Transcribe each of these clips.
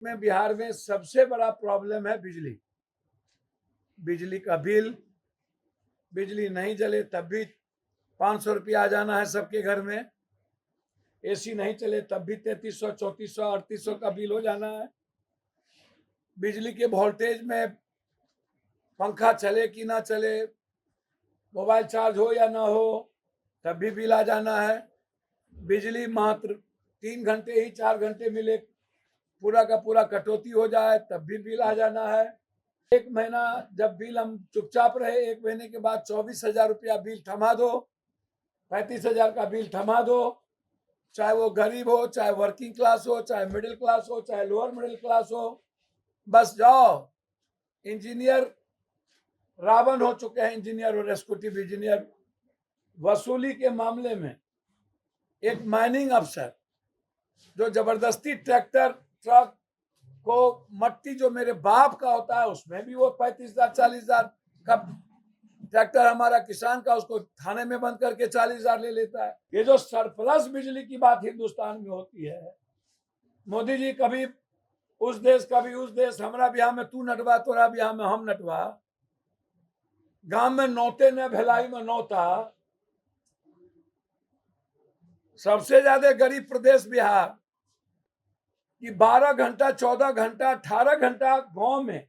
में बिहार में सबसे बड़ा प्रॉब्लम है बिजली। बिजली का बिल, बिजली नहीं जले तब भी 500 रुपया आ जाना है सबके घर में। एसी नहीं चले तब भी 3300, 3400, 3800 का बिल हो जाना है। बिजली के वोल्टेज में पंखा चले कि ना चले, मोबाइल चार्ज हो या ना हो, तब भी बिल आ जाना है। बिजली मात्र 3 घंटे ही 4 घंटे मिले, पूरा का पूरा कटौती हो जाए तब भी बिल आ जाना है। एक महीना जब बिल हम चुपचाप रहे, 1 महीने के बाद 24,000 रुपया बिल थमा दो, 35,000 का बिल थमा दो। चाहे वो गरीब हो, चाहे वर्किंग क्लास हो, चाहे मिडिल क्लास हो, चाहे लोअर मिडिल क्लास हो, बस जाओ। इंजीनियर रावण हो चुके हैं, इंजीनियर और एग्जीक्यूटिव इंजीनियर। वसूली के मामले में एक माइनिंग अफसर जो जबरदस्ती ट्रैक्टर ट्रक को, मट्टी जो मेरे बाप का होता है उसमें भी वो 35,000 40,000 का ट्रैक्टर हमारा किसान का, उसको थाने में बंद करके 40,000 ले लेता है। ये जो सरप्लस बिजली की बात हिंदुस्तान में होती है, मोदी जी कभी उस देश कभी उस देश, हमारा ब्याह में तू नटवा, तोरा ब्याह में हम नटवा, गांव में नौते न भिलाई में नौता। सबसे ज्यादा गरीब प्रदेश बिहार कि 12 घंटा 14 घंटा 18 घंटा गांव में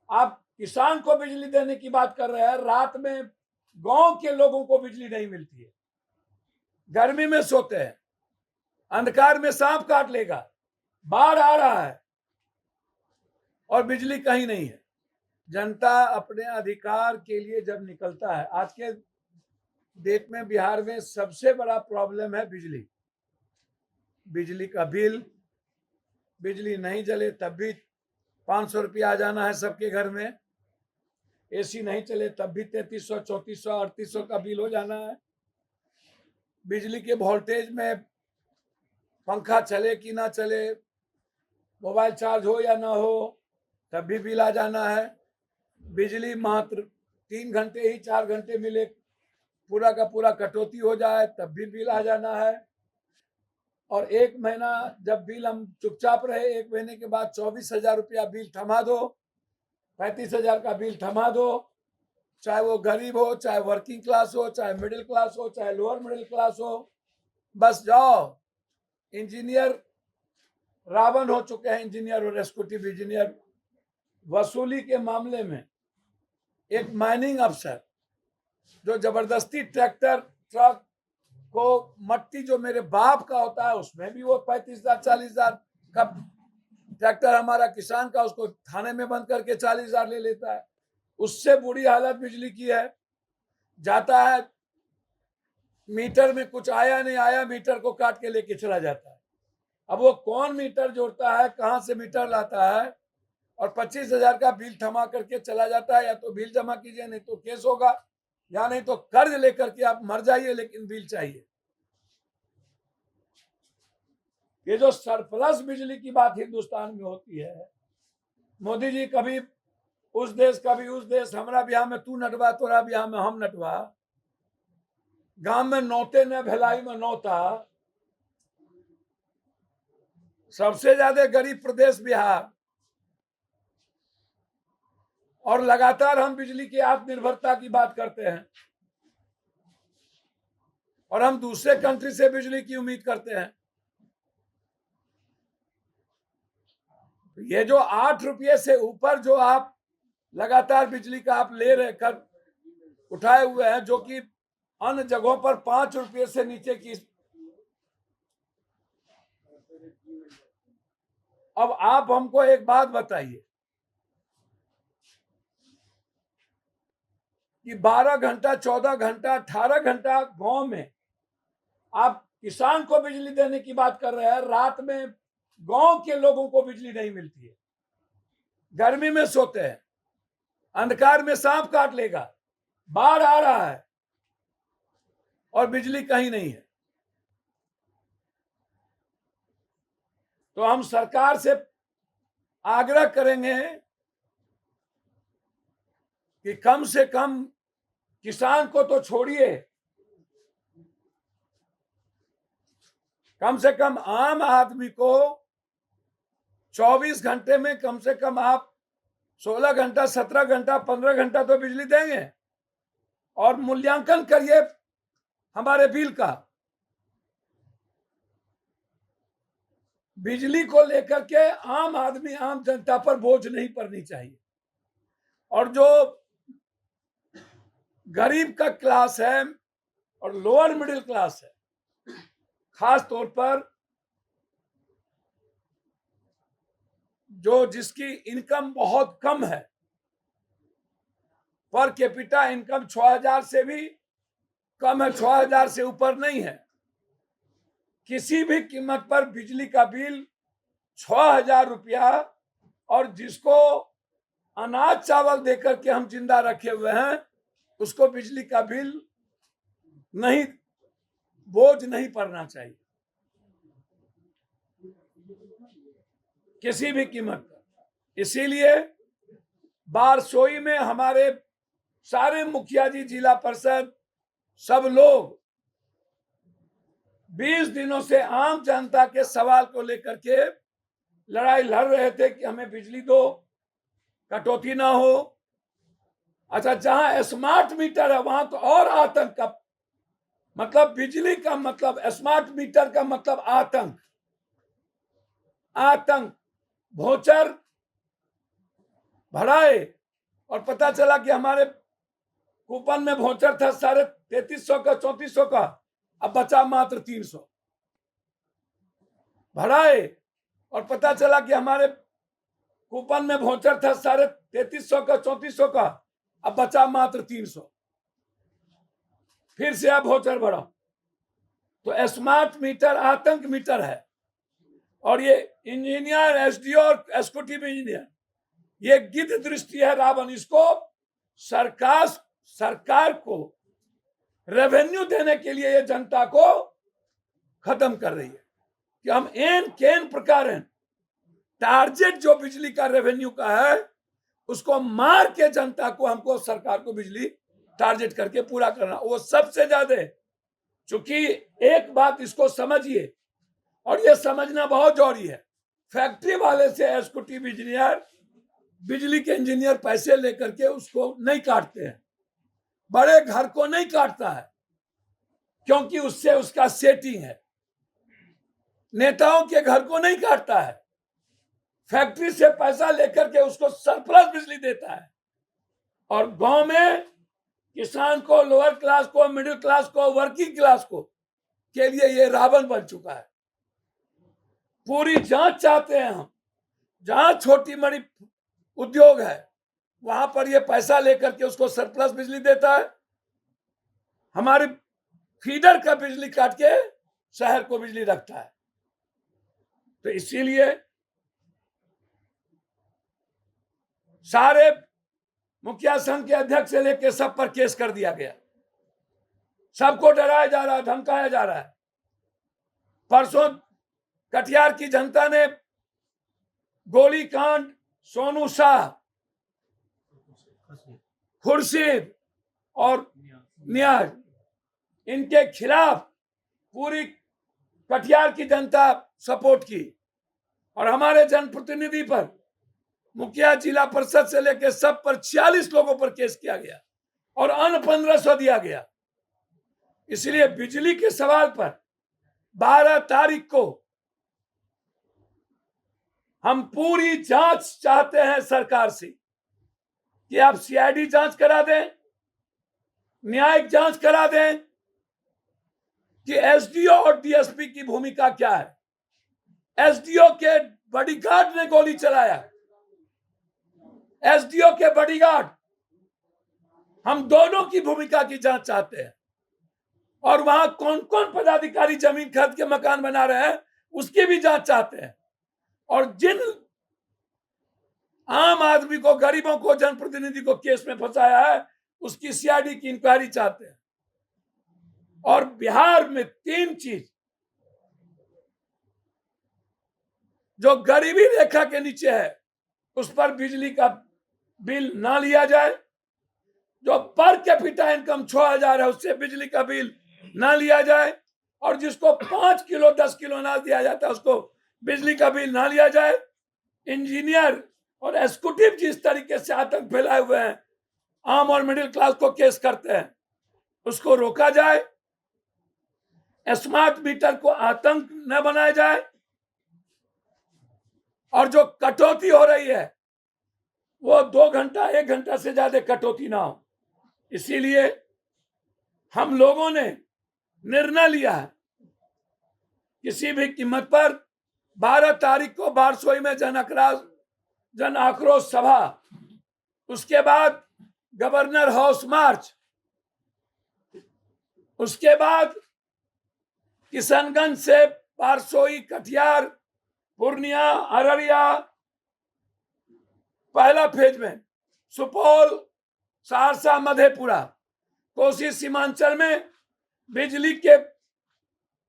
आप किसान को बिजली देने की बात कर रहे हैं, रात में गांव के लोगों को बिजली नहीं मिलती है। गर्मी में सोते हैं, अंधकार में सांप काट लेगा, बाढ़ आ रहा है और बिजली कहीं नहीं है। जनता अपने अधिकार के लिए जब निकलता है, आज के डेट में बिहार में सबसे बड़ा प्रॉब्लम है बिजली। बिजली का बिल, बिजली नहीं जले तब भी 500 रुपया आ जाना है सबके घर में। एसी नहीं चले तब भी 3300, 3400, 3800 का बिल हो जाना है। बिजली के वोल्टेज में पंखा चले कि ना चले, मोबाइल चार्ज हो या ना हो, तब भी बिल आ जाना है। बिजली मात्र 3 घंटे ही 4 घंटे मिले, पूरा का पूरा कटौती हो जाए तब भी बिल आ जाना है। और 1 महीना जब बिल हम चुपचाप रहे, 1 महीने के बाद 24,000 रुपया बिल थमा दो, 35,000 का बिल थमा दो। चाहे वो गरीब हो, चाहे वर्किंग क्लास हो, चाहे मिडिल क्लास हो, चाहे लोअर मिडिल क्लास हो, बस जाओ। इंजीनियर रावण हो चुके हैं, इंजीनियर और एग्जीक्यूटिव इंजीनियर। वसूली के मामले में एक माइनिंग अफसर जो जबरदस्ती ट्रैक्टर ट्रक को, मट्टी जो मेरे बाप का होता है उसमें भी वो 35,000 40,000 का ट्रैक्टर हमारा किसान का, उसको थाने में बंद करके 40,000 ले लेता है। उससे बुरी हालत बिजली की है। जाता है, मीटर में कुछ आया नहीं आया, मीटर को काट के लेके चला जाता है। अब वो कौन मीटर जोड़ता है, कहां से मीटर लाता है, और 25,000 का बिल थमा करके चला जाता है। या तो बिल जमा कीजिए, नहीं तो केस होगा, या नहीं तो कर्ज लेकर के आप मर जाइए, लेकिन बिल चाहिए। ये जो सरप्लस बिजली की बात हिंदुस्तान में होती है, मोदी जी कभी उस देश कभी उस देश, हमारा ब्याह में तू नटवा, तोरा ब्याह में हम नटवा, गांव में नौते न भिलाई में नौता। सबसे ज्यादा गरीब प्रदेश बिहार, और लगातार हम बिजली की आत्मनिर्भरता की बात करते हैं, और हम दूसरे कंट्री से बिजली की उम्मीद करते हैं। ये जो 8 रुपये से ऊपर जो आप लगातार बिजली का आप ले रहे कर उठाए हुए हैं, जो कि अन्य जगहों पर 5 रुपये से नीचे की। अब आप हमको एक बात बताइए कि 12 घंटा 14 घंटा 18 घंटा गांव में आप किसान को बिजली देने की बात कर रहे हैं, रात में गांव के लोगों को बिजली नहीं मिलती है। गर्मी में सोते हैं, अंधकार में सांप काट लेगा, बाढ़ आ रहा है और बिजली कहीं नहीं है। तो हम सरकार से आग्रह करेंगे कि कम से कम किसान को तो छोड़िए, कम से कम आम आदमी को 24 घंटे में कम से कम आप 16 घंटा, 17 घंटा, 15 घंटा तो बिजली देंगे। और मूल्यांकन करिए हमारे बिल का। बिजली को लेकर के आम आदमी, आम जनता पर बोझ नहीं पड़नी चाहिए। और जो गरीब का क्लास है और लोअर मिडिल क्लास है, खास तौर पर जो जिसकी इनकम बहुत कम है, पर कैपिटा इनकम 6,000 से भी कम है, 6,000 से ऊपर नहीं है, किसी भी कीमत पर बिजली का बिल 6,000 रुपया, और जिसको अनाज चावल देकर के हम जिंदा रखे हुए हैं, उसको बिजली का बिल नहीं, बोझ नहीं पड़ना चाहिए किसी भी कीमत पर। इसीलिए बारसोई में हमारे सारे मुखिया जी, जिला परिषद, सब लोग 20 दिनों से आम जनता के सवाल को लेकर के लड़ाई लड़ रहे थे कि हमें बिजली दो, कटौती ना हो। अच्छा, जहां स्मार्ट मीटर है वहां तो और आतंक का मतलब, बिजली का मतलब, स्मार्ट मीटर का मतलब आतंक। आतंक भोचर भराए और पता चला कि हमारे कूपन में भोचर था 3350 का, 3400 का, अब बचा मात्र 300। भराए और पता चला कि हमारे कूपन में भोचर था 3350 का, 3400 का, अब बचा मात्र 300। फिर से अब भोचर भरा। तो स्मार्ट मीटर आतंक मीटर है। और ये इंजीनियर, एसडीओ और एग्जीक्यूटिव इंजीनियर, ये गिद्ध दृष्टि है, रावण। इसको सरकार को रेवेन्यू देने के लिए ये जनता को खत्म कर रही है कि हम एन केन प्रकार टारगेट जो बिजली का रेवेन्यू का है उसको मार के जनता को, हमको, सरकार को बिजली टारगेट करके पूरा करना, वो सबसे ज्यादा। चूंकि एक बात इसको समझिए, और ये समझना बहुत जरूरी है, फैक्ट्री वाले से एग्जीक्यूटिव इंजीनियर, बिजली के इंजीनियर पैसे लेकर के उसको नहीं काटते हैं, बड़े घर को नहीं काटता है, क्योंकि उससे उसका सेटिंग है। नेताओं के घर को नहीं काटता है, फैक्ट्री से पैसा लेकर के उसको सरप्लस बिजली देता है। और गांव में किसान को, लोअर क्लास को, मिडिल क्लास को, वर्किंग क्लास को के लिए ये रावण बन चुका है। पूरी जांच चाहते हैं हम, जहां छोटी बड़ी उद्योग है वहां पर ये पैसा लेकर के उसको सरप्लस बिजली देता है, हमारे फीडर का बिजली काट के शहर को बिजली रखता है। तो इसीलिए सारे मुखिया संघ के अध्यक्ष से लेकर सब पर केस कर दिया गया, सबको डराया जा रहा है, धमकाया जा रहा है। परसों कटिहार की जनता ने गोलीकांड, सोनू शाह, खुर्शीद और नियाज, इनके खिलाफ पूरी कटिहार की जनता सपोर्ट की, और हमारे जनप्रतिनिधि पर, मुखिया, जिला परिषद से लेकर सब पर 46 लोगों पर केस किया गया और अन्य 1500 दिया गया। इसलिए बिजली के सवाल पर 12 तारीख को हम पूरी जांच चाहते हैं सरकार से कि आप सीआईडी जांच करा दें, न्यायिक जांच करा दें कि एसडीओ और डीएसपी की भूमिका क्या है। एसडीओ के बॉडीगार्ड ने गोली चलाया, एसडीओ के बॉडीगार्ड, हम दोनों की भूमिका की जांच चाहते हैं। और वहां कौन कौन पदाधिकारी जमीन खरीद के मकान बना रहे हैं उसकी भी जांच चाहते हैं। और जिन आम आदमी को, गरीबों को, जनप्रतिनिधि को केस में फंसाया है उसकी सीआईडी की इंक्वायरी चाहते हैं। और बिहार में 3 चीज जो गरीबी रेखा के नीचे है उस पर बिजली का बिल ना लिया जाए, जो पर कैपिटा इनकम 6,000 है उससे बिजली का बिल ना लिया जाए, और जिसको 5 किलो 10 किलो अनाज दिया जाता है उसको बिजली का बिल ना लिया जाए। इंजीनियर और एग्जीक्यूटिव जिस तरीके से आतंक फैलाए हुए हैं, आम और मिडिल क्लास को केस करते हैं, उसको रोका जाए। स्मार्ट मीटर को आतंक न बनाया जाए और जो कटौती हो रही है वो 2 घंटा 1 घंटा से ज्यादा कटौती ना हो। इसीलिए हम लोगों ने निर्णय लिया है किसी भी कीमत पर 12 तारीख को बारसोई में जन आक्रोश सभा, उसके बाद गवर्नर हाउस मार्च, उसके बाद किशनगंज से बारसोई, कटिहार, पूर्णिया, अररिया, पहला फेज में सुपौल, सहरसा, मधेपुरा, कोसी सीमांचल में बिजली के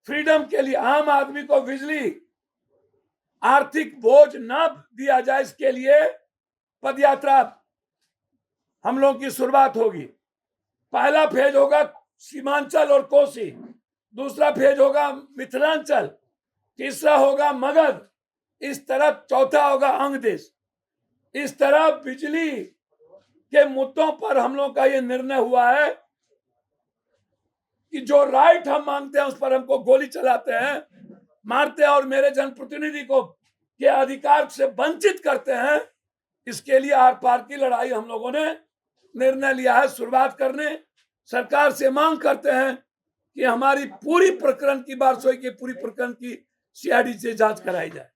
फ्रीडम के लिए आम आदमी को बिजली आर्थिक बोझ न दिया जाए, इसके लिए पदयात्रा हम लोगों की शुरुआत होगी। पहला फेज होगा सीमांचल और कोसी, दूसरा फेज होगा मिथिलांचल, तीसरा होगा मगध, इस तरह चौथा होगा अंग देश। इस तरह बिजली के मुद्दों पर हम लोगों का ये निर्णय हुआ है कि जो राइट हम मांगते हैं उस पर हमको गोली चलाते हैं, मारते हैं और मेरे जनप्रतिनिधि को के अधिकार से वंचित करते हैं। इसके लिए आर पार की लड़ाई हम लोगों ने निर्णय लिया है शुरुआत करने। सरकार से मांग करते हैं कि हमारी पूरी प्रकरण की, बारसोई के पूरी प्रकरण की सीआईडी से जांच कराई जाए।